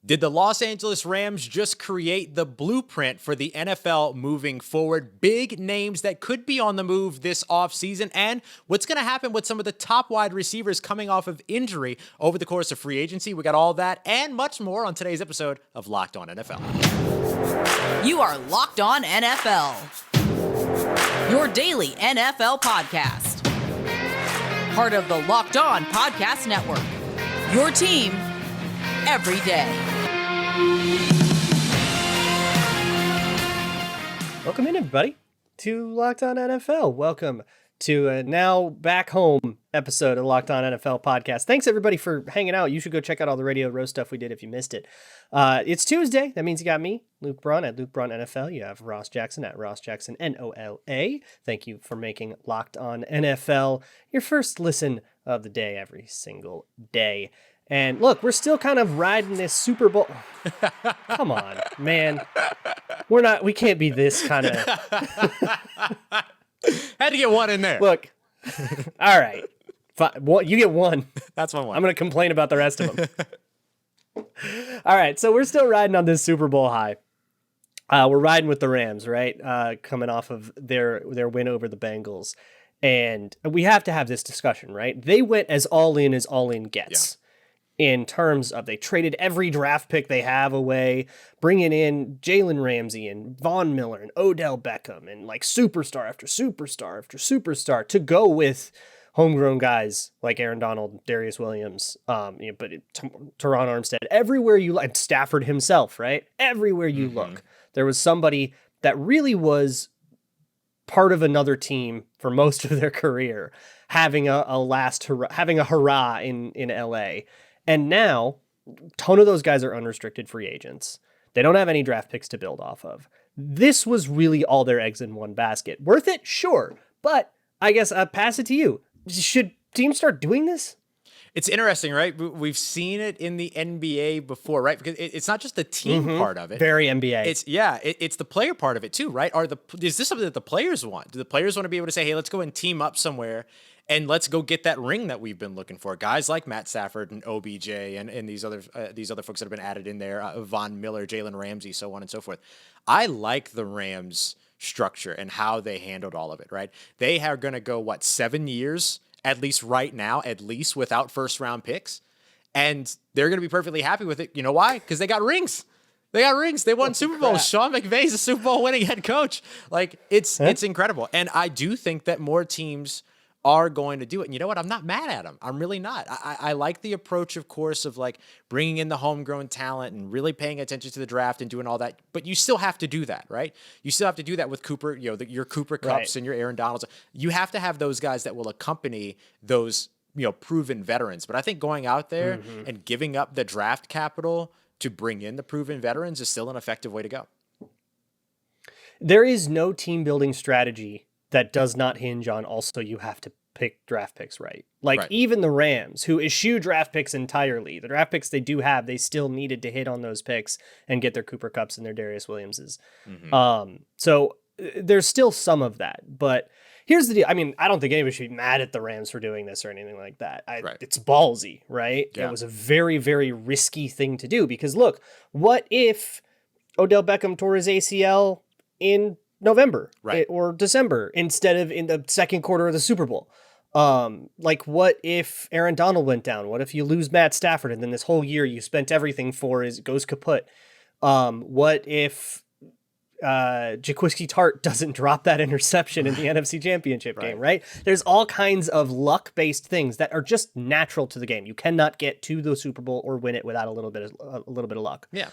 Did the Los Angeles Rams just create the blueprint for the NFL moving forward? Big names that could be on the move this offseason, and what's going to happen with some of the top wide receivers coming off of injury over the course of free agency? We got all that and much more on today's episode of Locked On NFL. You are Locked On NFL, your daily NFL podcast. Part of the Locked On Podcast Network, your team every day. Welcome in, everybody, to Locked On NFL. Welcome to a now back home episode of Locked On NFL podcast. Thanks, everybody, for hanging out. You should go check out all the Radio Row stuff we did if you missed it. It's Tuesday. That means you got me, Luke Braun, at Luke Braun NFL. You have Ross Jackson at Ross Jackson NOLA. Thank you for making Locked On NFL your first listen of the day every single day. And look, we're still kind of riding this Super Bowl. Come on, man. We can't be this kind of. Had to get one in there. Look, all right. Well, you get one. That's my one. I'm going to complain about the rest of them. All right, so we're still riding on this Super Bowl high. We're riding with the Rams, right? Coming off of their win over the Bengals. And we have to have this discussion, right? They went as all in gets. Yeah. In terms of they traded every draft pick they have away, bringing in Jalen Ramsey and Von Miller and Odell Beckham and like superstar after superstar after superstar to go with homegrown guys like Aaron Donald, Darius Williams, but Teron Armstead, everywhere you look, Stafford himself, right? Everywhere you look, there was somebody that really was part of another team for most of their career, having a hurrah in LA. And now, a ton of those guys are unrestricted free agents. They don't have any draft picks to build off of. This was really all their eggs in one basket. Worth it? Sure. But I guess I'll pass it to you. Should teams start doing this? It's interesting, right? We've seen it in the NBA before, right? Because it's not just the team part of it. Very NBA. It's the player part of it too, right? Is this something that the players want? Do the players want to be able to say, hey, let's go and team up somewhere and let's go get that ring that we've been looking for? Guys like Matt Stafford and OBJ and these other folks that have been added in there, Von Miller, Jalen Ramsey, so on and so forth. I like the Rams structure and how they handled all of it, right? They are going to go, 7 years, at least right now, without first round picks. And they're going to be perfectly happy with it. You know why? Because they got rings. They won Super Bowls. Sean McVay's a Super Bowl winning head coach. Like, it's incredible. And I do think that more teams are going to do it. And you know what? I'm not mad at them. I'm really not. I like the approach, of course, of like bringing in the homegrown talent and really paying attention to the draft and doing all that. But you still have to do that, right? You still have to do that with Cooper, your Cooper Kupps and your Aaron Donalds. You have to have those guys that will accompany those, proven veterans. But I think going out there and giving up the draft capital to bring in the proven veterans is still an effective way to go. There is no team building strategy that does not hinge on also you have to pick draft picks right. Even the Rams, who eschew draft picks entirely, the draft picks they do have, they still needed to hit on those picks and get their Cooper Kupps and their Darius Williamses. So there's still some of that. But here's the deal. I mean, I don't think anybody should be mad at the Rams for doing this or anything like that. It's ballsy, right? Yeah. It was a very, very risky thing to do because, look, what if Odell Beckham tore his ACL in November or December instead of in the second quarter of the Super Bowl? What if Aaron Donald went down? What if you lose Matt Stafford and then this whole year you spent everything for goes kaput? What if Jaquiski Tart doesn't drop that interception in the NFC Championship game, right? There's all kinds of luck-based things that are just natural to the game. You cannot get to the Super Bowl or win it without a little bit of luck. Yeah.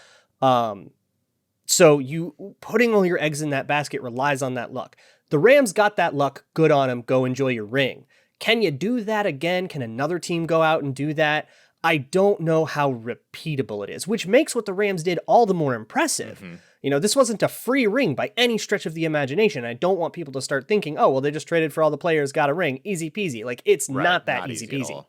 So you putting all your eggs in that basket relies on that luck. The Rams got that luck. Good on them. Go enjoy your ring. Can you do that again? Can another team go out and do that? I don't know how repeatable it is, which makes what the Rams did all the more impressive. This wasn't a free ring by any stretch of the imagination. I don't want people to start thinking, oh, well, they just traded for all the players, got a ring. Easy peasy. Like, it's not that easy peasy.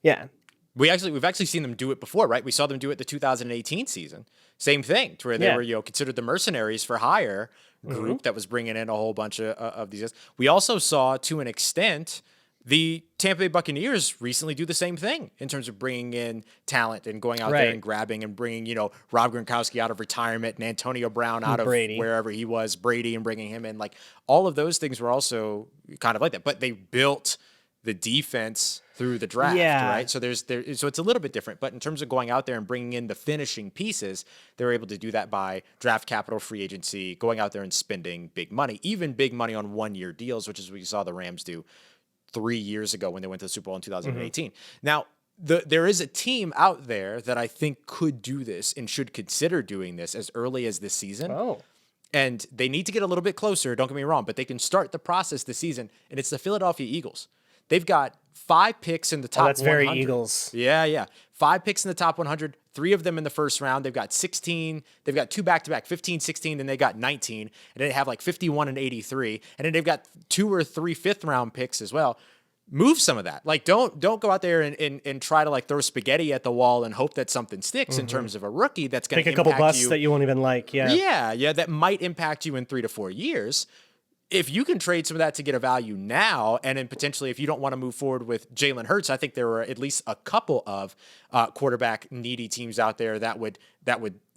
Yeah. We've actually seen them do it before, right? We saw them do it the 2018 season. Same thing, to where they were considered the mercenaries for hire group that was bringing in a whole bunch of these guys. We also saw, to an extent, The Tampa Bay Buccaneers recently do the same thing in terms of bringing in talent and going out there and grabbing and bringing, Rob Gronkowski out of retirement and Antonio Brown out of wherever he was, Brady, and bringing him in. Like, all of those things were also kind of like that, but they built the defense through the draft, right? So so it's a little bit different, but in terms of going out there and bringing in the finishing pieces, they were able to do that by draft capital, free agency, going out there and spending big money, even big money on 1-year deals, which is what you saw the Rams do 3 years ago when they went to the Super Bowl in 2018. Now, there is a team out there that I think could do this and should consider doing this as early as this season. And they need to get a little bit closer, don't get me wrong, but they can start the process this season, and it's the Philadelphia Eagles. They've got 5 picks in the top 100. That's very Eagles. Yeah. 5 picks in the top 100, 3 of them in the first round. They've got 16. They've got 2 back-to-back, 15, 16, and they got 19. And then they have like 51 and 83. And then they've got 2 or 3 fifth-round picks as well. Move some of that. Like, don't go out there and try to like throw spaghetti at the wall and hope that something sticks in terms of a rookie that's going to pick a couple busts that you won't even like. Yeah, that might impact you in 3 to 4 years. If you can trade some of that to get a value now, and then potentially if you don't want to move forward with Jalen Hurts, I think there are at least a couple of quarterback needy teams out there that would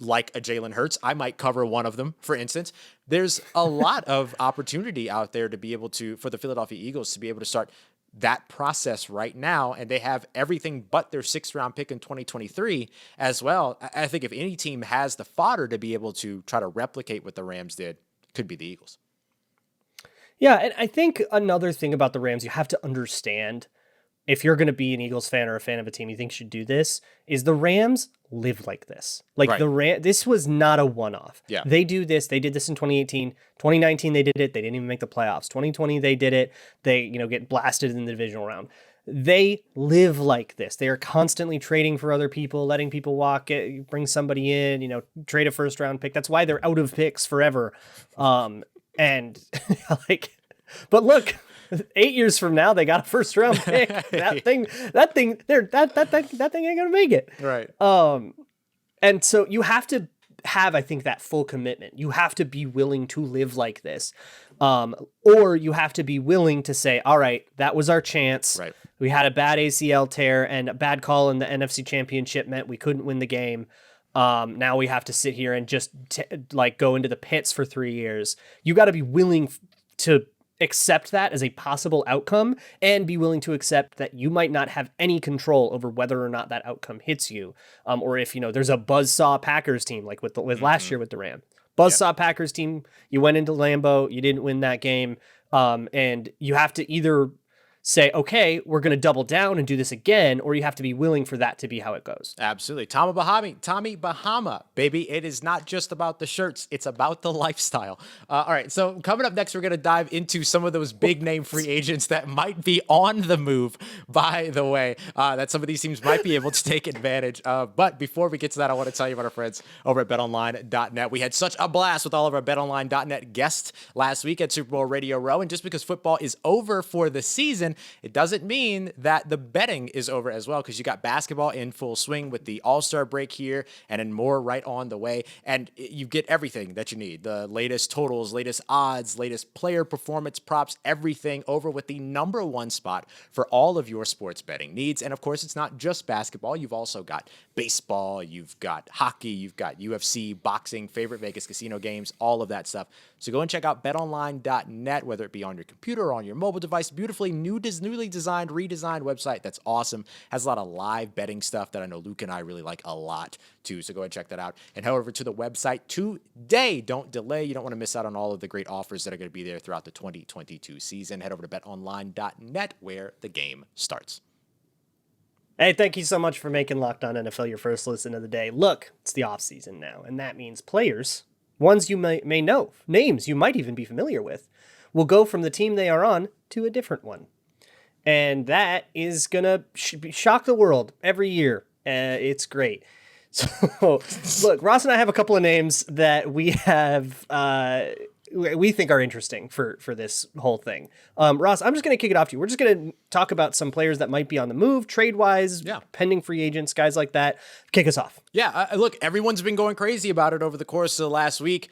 like a Jalen Hurts. I might cover one of them, for instance. There's a lot of opportunity out there to be able to, for the Philadelphia Eagles to be able to start that process right now, and they have everything but their 6th round pick in 2023 as well. I think if any team has the fodder to be able to try to replicate what the Rams did, it could be the Eagles. Yeah, and I think another thing about the Rams you have to understand, if you're going to be an Eagles fan or a fan of a team you think should do this, is the Rams live like this. Like this was not a one-off. Yeah. They do this. They did this in 2018. 2019, they did it. They didn't even make the playoffs. 2020, they did it. They, get blasted in the divisional round. They live like this. They are constantly trading for other people, letting people walk, bring somebody in, trade a first-round pick. That's why they're out of picks forever. And but look, 8 years from now, they got a first round pick. That thing ain't gonna make it. Right. And so you have to have, I think, that full commitment. You have to be willing to live like this. Or you have to be willing to say, all right, that was our chance. Right. We had a bad ACL tear, and a bad call in the NFC Championship meant we couldn't win the game. Now we have to sit here and just go into the pits for 3 years. You got to be willing to accept that as a possible outcome, and be willing to accept that you might not have any control over whether or not that outcome hits you. Or if, there's a buzzsaw Packers team, like with last year with the Rams. Buzzsaw Packers team, you went into Lambeau, you didn't win that game. And you have to either say, okay, we're going to double down and do this again, or you have to be willing for that to be how it goes. Absolutely. Tommy Bahama, baby. It is not just about the shirts. It's about the lifestyle. All right. So coming up next, we're going to dive into some of those big name free agents that might be on the move, by the way, that some of these teams might be able to take advantage of. But before we get to that, I want to tell you about our friends over at betonline.net. We had such a blast with all of our betonline.net guests last week at Super Bowl Radio Row. And just because football is over for the season, it doesn't mean that the betting is over as well, because you got basketball in full swing with the All-Star break here and then more right on the way. And you get everything that you need. The latest totals, latest odds, latest player performance props, everything over with the #1 spot for all of your sports betting needs. And of course, it's not just basketball. You've also got baseball, you've got hockey, you've got UFC, boxing, favorite Vegas casino games, all of that stuff. So go and check out betonline.net, whether it be on your computer or on your mobile device. Beautifully newly designed, redesigned website that's awesome. Has a lot of live betting stuff that I know Luke and I really like a lot too. So go ahead and check that out. And head over to the website today. Don't delay. You don't want to miss out on all of the great offers that are going to be there throughout the 2022 season. Head over to betonline.net, where the game starts. Hey, thank you so much for making Locked On NFL your first listen of the day. Look, it's the off season now, and that means players, ones you may know, names you might even be familiar with, will go from the team they are on to a different one. And that is going to shock the world every year. It's great. So, look, Ross and I have a couple of names that we have we think are interesting for this whole thing. Ross, I'm just going to kick it off to you. We're just going to talk about some players that might be on the move, trade-wise, pending free agents, guys like that. Kick us off. Yeah, look, everyone's been going crazy about it over the course of the last week.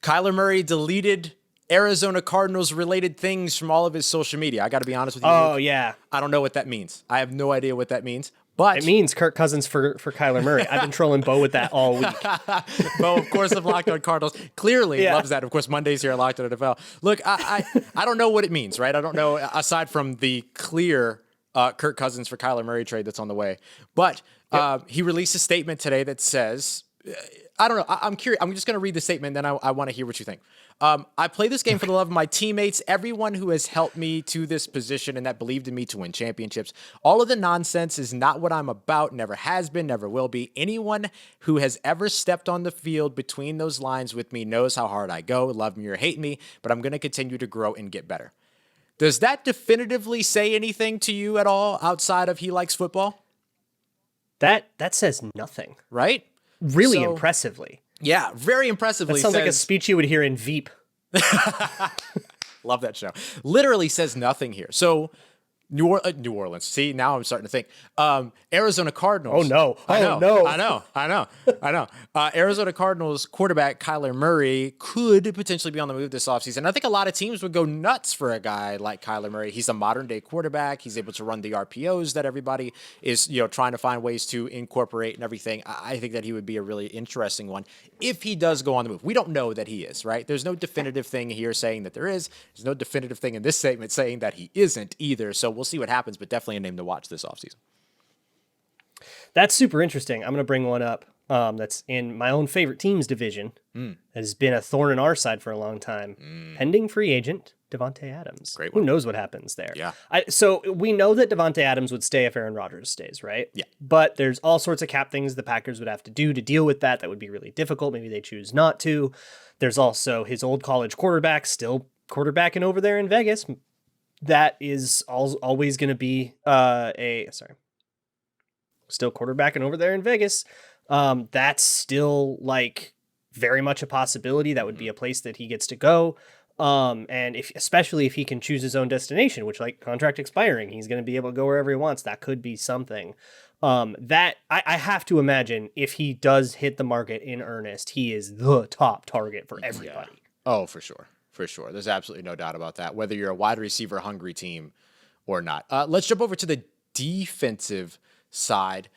Kyler Murray deleted Arizona Cardinals related things from all of his social media. I got to be honest with you. Oh, Luke. yeah. I don't know what that means. I have no idea what that means. But It means Kirk Cousins for Kyler Murray. I've been trolling Bo with that all week. Bo, of course, of Locked On Cardinals, clearly Yeah. loves that. Of course, Mondays here at Locked On NFL. Look, I don't know what it means, right? I don't know, aside from the clear Kirk Cousins for Kyler Murray trade that's on the way. But he released a statement today that says, I don't know. I'm curious. I'm just going to read the statement, then I want to hear what you think. I play this game for the love of my teammates, everyone who has helped me to this position and that believed in me to win championships. All of the nonsense is not what I'm about, never has been, never will be. Anyone who has ever stepped on the field between those lines with me knows how hard I go, love me or hate me, but I'm going to continue to grow and get better. Does that definitively say anything to you at all outside of he likes football? That says nothing. Right? Really So- impressively. Yeah, very impressively. That sounds like a says- speech you would hear in Veep. Love that show. Literally says nothing here. So New Orleans. See, now I'm starting to think. Arizona Cardinals. Oh, no. I Oh, know. no. I know. Arizona Cardinals quarterback Kyler Murray could potentially be on the move this offseason. I think a lot of teams would go nuts for a guy like Kyler Murray. He's a modern day quarterback. He's able to run the RPOs that everybody is, trying to find ways to incorporate and everything. I think that he would be a really interesting one if he does go on the move. We don't know that he is, right? There's no definitive thing here saying that there is. There's no definitive thing in this statement saying that he isn't either. So we'll see what happens, but definitely a name to watch this offseason. That's super interesting. I'm going to bring one up that's in my own favorite team's division. That has been a thorn in our side for a long time. Pending free agent, Devante Adams. Great Who one. knows what happens there? Yeah. So we know that Devante Adams would stay if Aaron Rodgers stays, right? Yeah. But there's all sorts of cap things the Packers would have to do to deal with that. That would be really difficult. Maybe they choose not to. There's also his old college quarterback still quarterbacking over there in Vegas. That is always going to be still quarterbacking over there in Vegas. That's still like very much a possibility. That would be a place that he gets to go. And especially if he can choose his own destination, which like contract expiring, he's going to be able to go wherever he wants. That could be something. That I have to imagine if he does hit the market in earnest, he is the top target for everybody. Yeah. Oh, for sure. For sure. There's absolutely no doubt about that, whether you're a wide receiver hungry team or not. Let's jump over to the defensive side.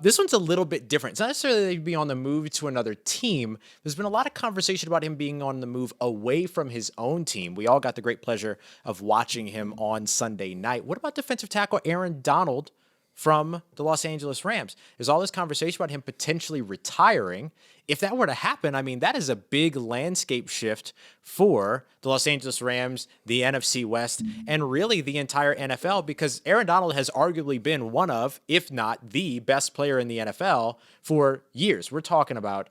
This one's a little bit different. It's not necessarily that he'd be on the move to another team. There's been a lot of conversation about him being on the move away from his own team. We all got the great pleasure of watching him on Sunday night. What about defensive tackle Aaron Donald from the Los Angeles Rams? There's all this conversation about him potentially retiring. If that were to happen, I mean, that is a big landscape shift for the Los Angeles Rams, the NFC West, and really the entire NFL, because Aaron Donald has arguably been one of, if not the best player in the NFL for years. We're talking about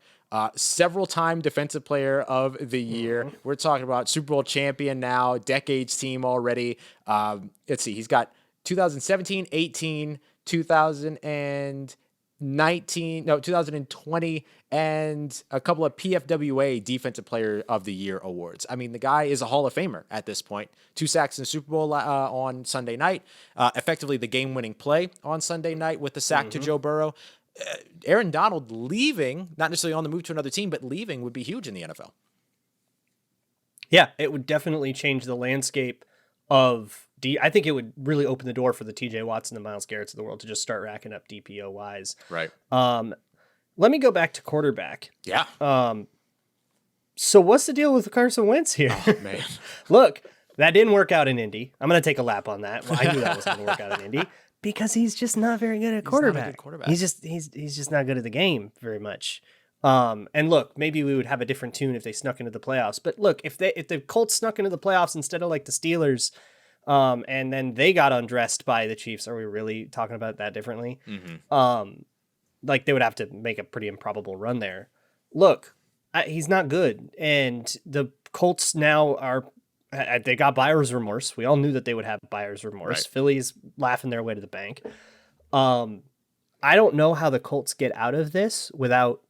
several-time defensive player of the year. We're talking about Super Bowl champion now, decades team already. Let's see, he's got 2017, 18, 2020, and a couple of PFWA Defensive Player of the Year awards. I mean, the guy is a Hall of Famer at this point. 2 sacks in the Super Bowl on Sunday night, effectively the game-winning play on Sunday night with the sack to Joe Burrow. Aaron Donald leaving, not necessarily on the move to another team, but leaving would be huge in the NFL. Yeah, it would definitely change the landscape of I think it would really open the door for the TJ Watson and Myles Garrett's of the world to just start racking up DPOYs. Right. Let me go back to quarterback. Yeah. So what's the deal with Carson Wentz here? Oh, man. Look, that didn't work out in Indy. I'm going to take a lap on that. Well, I knew that was going to work out in Indy because he's just not very good at quarterback. Not a good quarterback. He's just not good at the game very much. And look, maybe we would have a different tune if they snuck into the playoffs. But look, if the Colts snuck into the playoffs instead of like the Steelers, and then they got undressed by the Chiefs, are we really talking about that differently? Like they would have to make a pretty improbable run there. Look, he's not good. And the Colts now they got buyer's remorse. We all knew that they would have buyer's remorse. Right. Philly's laughing their way to the bank. I don't know how the Colts get out of this without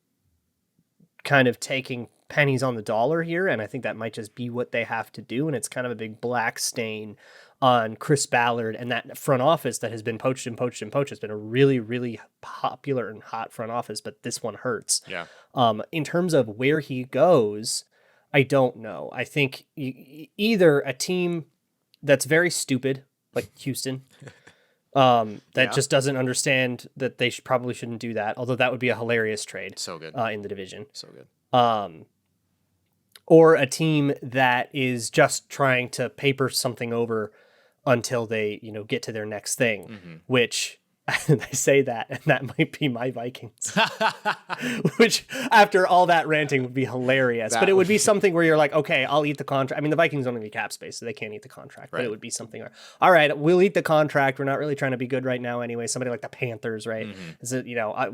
kind of taking pennies on the dollar here, and I think that might just be what they have to do, and it's kind of a big black stain on Chris Ballard and that front office that has been poached and poached and poached. It's been a really, really popular and hot front office, but this one hurts. Yeah. In terms of where he goes, I don't know. I think either a team that's very stupid, like Houston, that just doesn't understand that they probably shouldn't do that. Although that would be a hilarious trade. So good. In the division. So good. Or a team that is just trying to paper something over until they, get to their next thing, which I say that, and that might be my Vikings, which after all that ranting would be hilarious. But it would be something where you're like, okay, I'll eat the contract. I mean, the Vikings don't have any cap space, so they can't eat the contract. Right. But it would be something where, all right, we'll eat the contract. We're not really trying to be good right now anyway. Somebody like the Panthers, right? Is it,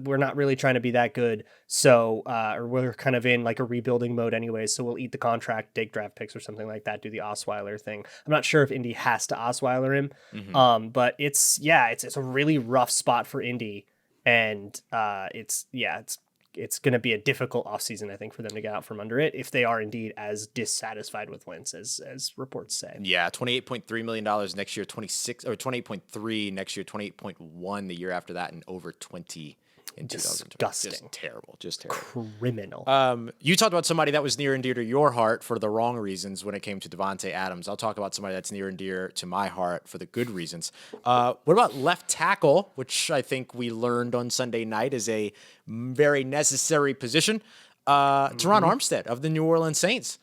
we're not really trying to be that good. So, or we're kind of in like a rebuilding mode anyway. So we'll eat the contract, take draft picks or something like that, do the Osweiler thing. I'm not sure if Indy has to Osweiler him. But it's a really rough spot for Indy, and it's going to be a difficult offseason, I think, for them to get out from under it if they are indeed as dissatisfied with Wentz as reports say. Yeah, $28.3 million next year, 28.3 next year, 28.1 the year after that, and over 20 in 2020. Disgusting. Just terrible. Criminal. You talked about somebody that was near and dear to your heart for the wrong reasons when it came to Devante Adams. I'll talk about somebody that's near and dear to my heart for the good reasons. What about left tackle, which I think we learned on Sunday night is a very necessary position? Teron Armstead of the New Orleans Saints.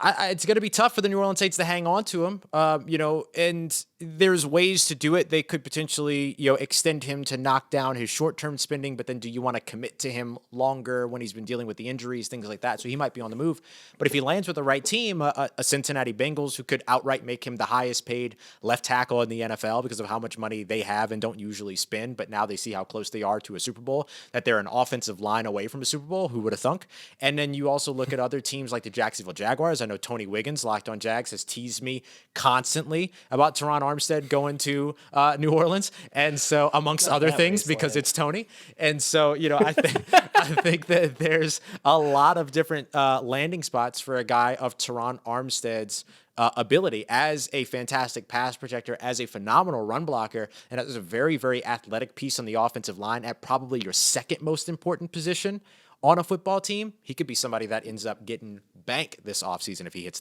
It's going to be tough for the New Orleans Saints to hang on to him, and there's ways to do it. They could potentially, extend him to knock down his short-term spending, but then do you want to commit to him longer when he's been dealing with the injuries, things like that? So he might be on the move. But if he lands with the right team, a Cincinnati Bengals who could outright make him the highest paid left tackle in the NFL because of how much money they have and don't usually spend, but now they see how close they are to a Super Bowl, that they're an offensive line away from a Super Bowl. Who would have thunk? And then you also look at other teams like the Jacksonville Jaguars. I know Tony Wiggins, Locked on Jags, has teased me constantly about Teron Armstead going to New Orleans, and so amongst other things because it's Tony. And so I think that there's a lot of different landing spots for a guy of Teron Armstead's ability as a fantastic pass protector, as a phenomenal run blocker, and as a very, very athletic piece on the offensive line at probably your second most important position on a football team. He could be somebody that ends up getting bank this offseason if he hits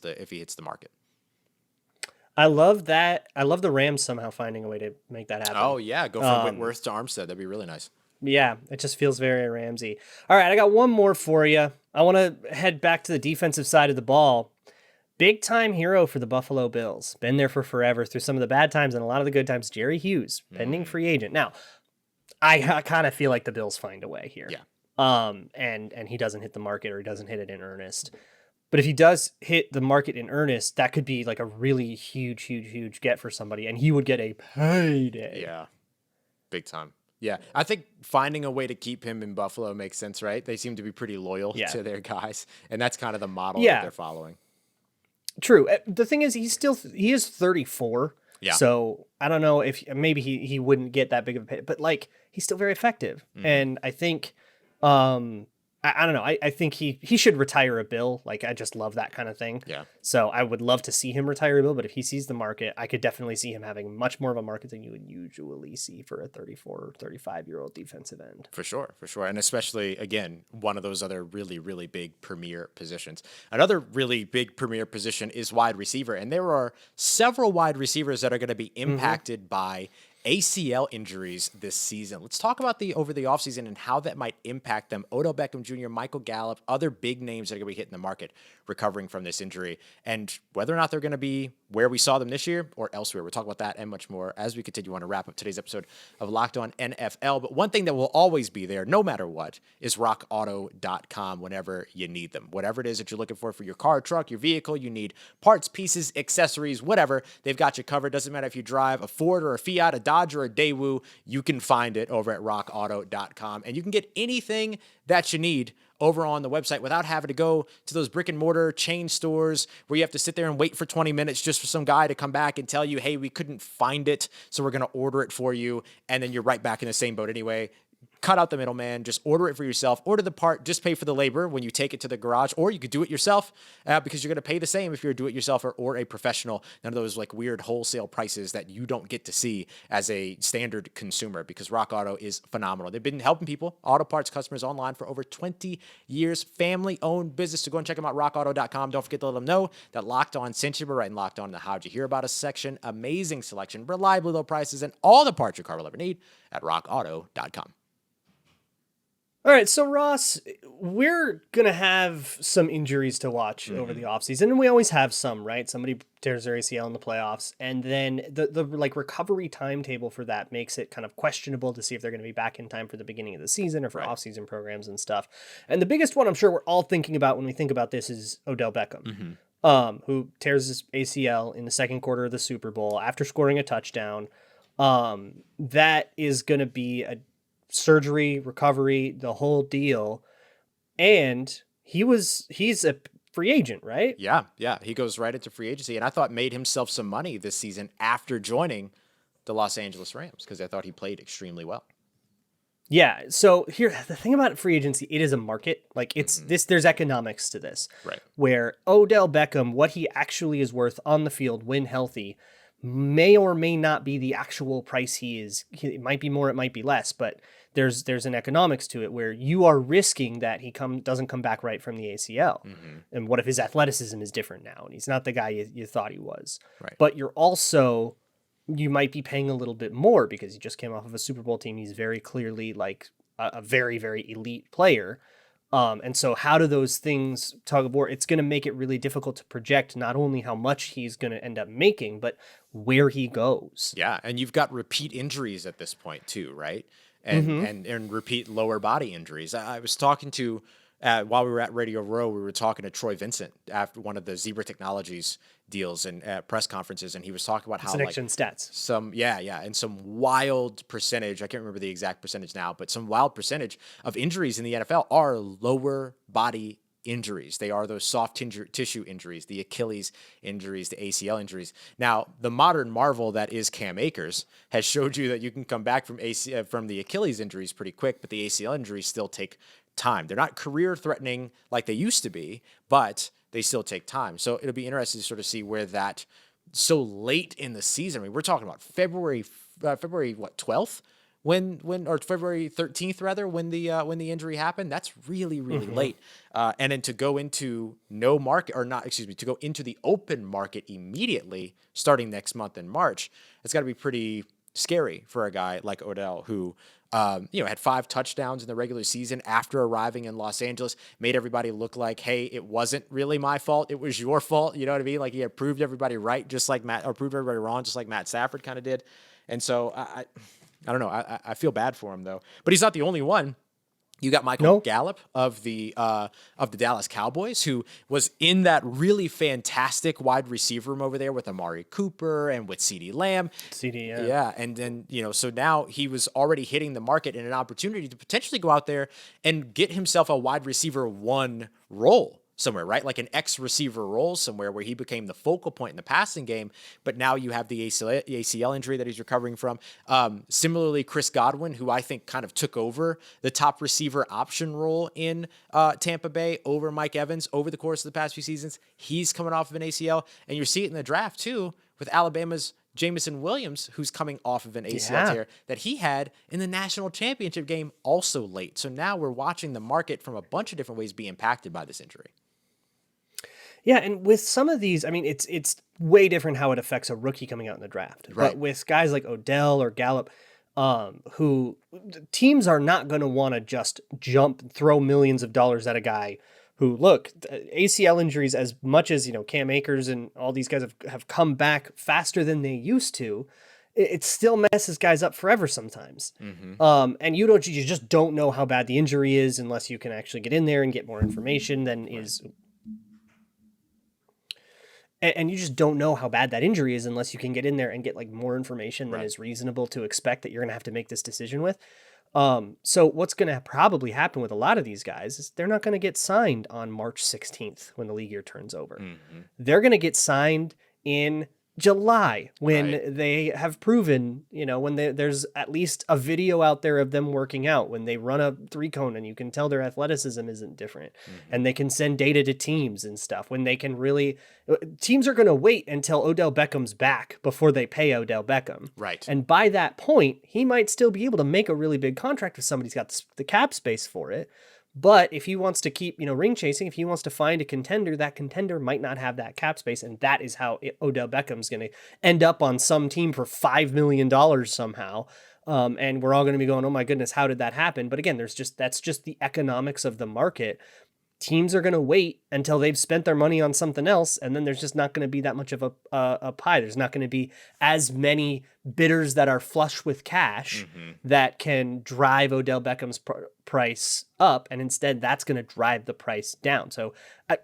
the market. I love that. I love the Rams somehow finding a way to make that happen. Oh yeah, go from Whitworth to Armstead. That'd be really nice. Yeah, it just feels very Ramsey. All right, I got one more for you. I want to head back to the defensive side of the ball. Big time hero for the Buffalo Bills. Been there for forever through some of the bad times and a lot of the good times. Jerry Hughes, pending free agent. Now, I kind of feel like the Bills find a way here. Yeah. And he doesn't hit the market, or he doesn't hit it in earnest. But if he does hit the market in earnest, that could be like a really huge get for somebody, and he would get a payday. Yeah, big time. Yeah, I think finding a way to keep him in Buffalo makes sense, right? They seem to be pretty loyal to their guys, and that's kind of the model that they're following. True. The thing is, he is 34. Yeah. So I don't know if maybe he wouldn't get that big of a pay, but like he's still very effective, and I think. I don't know. I think he should retire a Bill. Like, I just love that kind of thing. Yeah. So I would love to see him retire a Bill, but if he sees the market, I could definitely see him having much more of a market than you would usually see for a 34 or 35-year-old defensive end. For sure. And especially, again, one of those other really, really big premier positions. Another really big premier position is wide receiver, and there are several wide receivers that are going to be impacted by ACL injuries this season. Let's talk about over the offseason and how that might impact them. Odell Beckham Jr., Michael Gallup, other big names that are going to be hitting the market recovering from this injury, and whether or not they're going to be where we saw them this year or elsewhere. We'll talk about that and much more as we continue on to wrap up today's episode of Locked On NFL. But one thing that will always be there, no matter what, is rockauto.com whenever you need them. Whatever it is that you're looking for your car, truck, your vehicle, you need parts, pieces, accessories, whatever, they've got you covered. Doesn't matter if you drive a Ford or a Fiat, a Dodge or a Daewoo, you can find it over at rockauto.com. And you can get anything that you need over on the website without having to go to those brick and mortar chain stores where you have to sit there and wait for 20 minutes just for some guy to come back and tell you, hey, we couldn't find it, so we're going to order it for you. And then you're right back in the same boat anyway. cut out the middleman, just order it for yourself, order the part, just pay for the labor when you take it to the garage, or you could do it yourself because you're going to pay the same if you're a do-it-yourselfer or a professional. None of those like weird wholesale prices that you don't get to see as a standard consumer, because Rock Auto is phenomenal. They've been helping people, auto parts customers online for over 20 years, family-owned business. So go and check them out, rockauto.com. Don't forget to let them know that Locked On sent you. We're right in Locked On in the How'd You Hear About Us section. Amazing selection, reliably low prices, and all the parts your car will ever need at rockauto.com. All right, so Ross, we're going to have some injuries to watch over the offseason, and we always have some, right? Somebody tears their ACL in the playoffs, and then the like recovery timetable for that makes it kind of questionable to see if they're going to be back in time for the beginning of the season or for offseason programs and stuff. And the biggest one I'm sure we're all thinking about when we think about this is Odell Beckham, who tears his ACL in the second quarter of the Super Bowl after scoring a touchdown. That is going to be a surgery, recovery, the whole deal. And he's a free agent, right? Yeah. He goes right into free agency, and I thought made himself some money this season after joining the Los Angeles Rams, because I thought he played extremely well. Yeah. So here, the thing about free agency, it is a market. Like it's there's economics to this, Right? where Odell Beckham, what he actually is worth on the field when healthy, may or may not be the actual price he is. It might be more, it might be less, but there's an economics to it where you are risking that he doesn't come back right from the ACL. And what if his athleticism is different now and he's not the guy you thought he was? Right. But you might be paying a little bit more because he just came off of a Super Bowl team. He's very clearly like a very, very elite player. And so how do those things tug of war? It's going to make it really difficult to project not only how much he's going to end up making, but where he goes. Yeah, and you've got repeat injuries at this point too, right? And repeat lower body injuries. I was talking to, while we were at Radio Row, we were talking to Troy Vincent after one of the Zebra Technologies deals and at press conferences, and he was talking about how Next-gen stats. And some wild percentage, I can't remember the exact percentage now, but some wild percentage of injuries in the NFL are lower body injuries. They are those soft tissue injuries, the Achilles injuries, the ACL injuries. Now, the modern marvel that is Cam Akers has showed you that you can come back from the Achilles injuries pretty quick, but the ACL injuries still take time. They're not career threatening like they used to be, but they still take time. So it'll be interesting to sort of see where that so late in the season. I mean, we're talking about February 12th? Or February 13th rather, when the injury happened. That's really late. And then to go into to go into the open market immediately starting next month in March, it's got to be pretty scary for a guy like Odell, who had 5 touchdowns in the regular season after arriving in Los Angeles, made everybody look like, hey, it wasn't really my fault, it was your fault. You know what I mean? Like he had proved everybody right, just like proved everybody wrong, just like Matt Stafford kind of did. And so I don't know. I feel bad for him though, but he's not the only one. You got Michael Gallup of the Dallas Cowboys, who was in that really fantastic wide receiver room over there with Amari Cooper and with CeeDee Lamb. Yeah. And then, so now he was already hitting the market and an opportunity to potentially go out there and get himself a wide receiver 1 role somewhere, right? Like an X-receiver role somewhere where he became the focal point in the passing game, but now you have the ACL injury that he's recovering from. Similarly, Chris Godwin, who I think kind of took over the top receiver option role in Tampa Bay over Mike Evans over the course of the past few seasons. He's coming off of an ACL, and you see it in the draft too with Alabama's Jamison Williams, who's coming off of an ACL tear that he had in the national championship game also late. So now we're watching the market from a bunch of different ways be impacted by this injury. Yeah, and with some of these, I mean, it's way different how it affects a rookie coming out in the draft. Right. But with guys like Odell or Gallup, who teams are not going to want to just throw millions of dollars at a guy who, look, ACL injuries, as much as, Cam Akers and all these guys have come back faster than they used to, it still messes guys up forever sometimes. And you just don't know how bad the injury is unless you can actually get in there and get more information than is... And you just don't know how bad that injury is unless you can get in there and get like more information than is reasonable to expect that you're going to have to make this decision with. So what's going to probably happen with a lot of these guys is they're not going to get signed on March 16th when the league year turns over. They're going to get signed in July, when Right. they have proven, when there's at least a video out there of them working out, when they run a 3-cone and you can tell their athleticism isn't different, and they can send data to teams and stuff, when they can really, teams are going to wait until Odell Beckham's back before they pay Odell Beckham. Right. And by that point, he might still be able to make a really big contract if somebody's got the cap space for it. But if he wants to keep, ring chasing, if he wants to find a contender, that contender might not have that cap space. And that is how Odell Beckham's going to end up on some team for $5 million somehow. And we're all going to be going, oh my goodness, how did that happen? But again, that's just the economics of the market. Teams are going to wait until they've spent their money on something else, and then there's just not going to be that much of a pie. There's not going to be as many bidders that are flush with cash that can drive Odell Beckham's price up, and instead that's going to drive the price down. So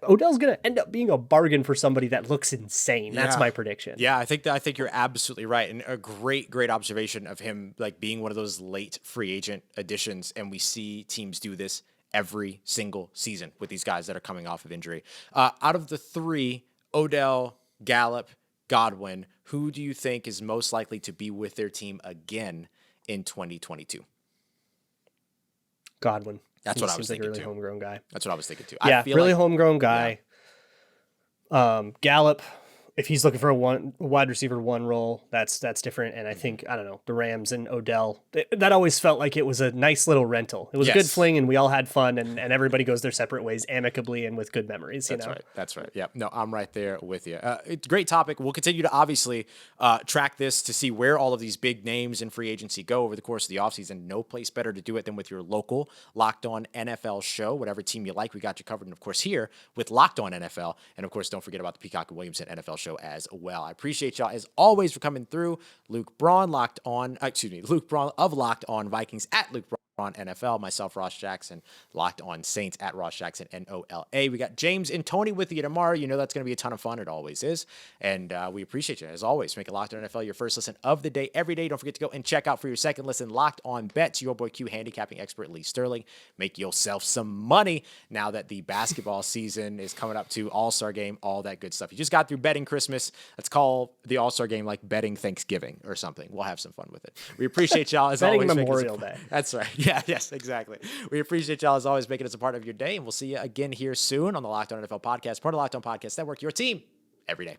Odell's going to end up being a bargain for somebody that looks insane. That's my prediction. Yeah, I think you're absolutely right, and a great observation of him like being one of those late free agent additions, and we see teams do this every single season with these guys that are coming off of injury. Out of the three, Odell, Gallup, Godwin, who do you think is most likely to be with their team again in 2022? Godwin. That's what I was thinking. thinking Really too. homegrown guy. That's what I was thinking too. Yeah, I feel really like, homegrown guy. Yeah. Gallup, if he's looking for a wide receiver 1 role, that's different. And I think, I don't know, the Rams and Odell, that always felt like it was a nice little rental. It was a good fling, and we all had fun, and everybody goes their separate ways amicably and with good memories. That's right. Yeah. No, I'm right there with you. It's a great topic. We'll continue to obviously track this to see where all of these big names in free agency go over the course of the offseason. No place better to do it than with your local Locked On NFL show. Whatever team you like, we got you covered. And of course, here with Locked On NFL. And of course, don't forget about the Peacock and Williamson NFL show as well. I appreciate y'all as always for coming through. Luke Braun of Locked On Vikings at Luke Braun on NFL, myself, Ross Jackson, Locked On Saints at Ross Jackson, NOLA. We got James and Tony with you tomorrow. You know that's going to be a ton of fun. It always is. And we appreciate you, as always. Make it Locked On NFL your first listen of the day every day. Don't forget to go and check out for your second listen Locked On Bets. Your boy Q handicapping expert Lee Sterling. Make yourself some money now that the basketball season is coming up to All-Star Game, all that good stuff. You just got through betting Christmas. Let's call the All-Star Game like betting Thanksgiving or something. We'll have some fun with it. We appreciate y'all as betting always. Memorial Day. That's right. Yeah, yes, exactly. We appreciate y'all as always making us a part of your day, and we'll see you again here soon on the Locked On NFL podcast, part of the Locked On Podcast Network, your team every day.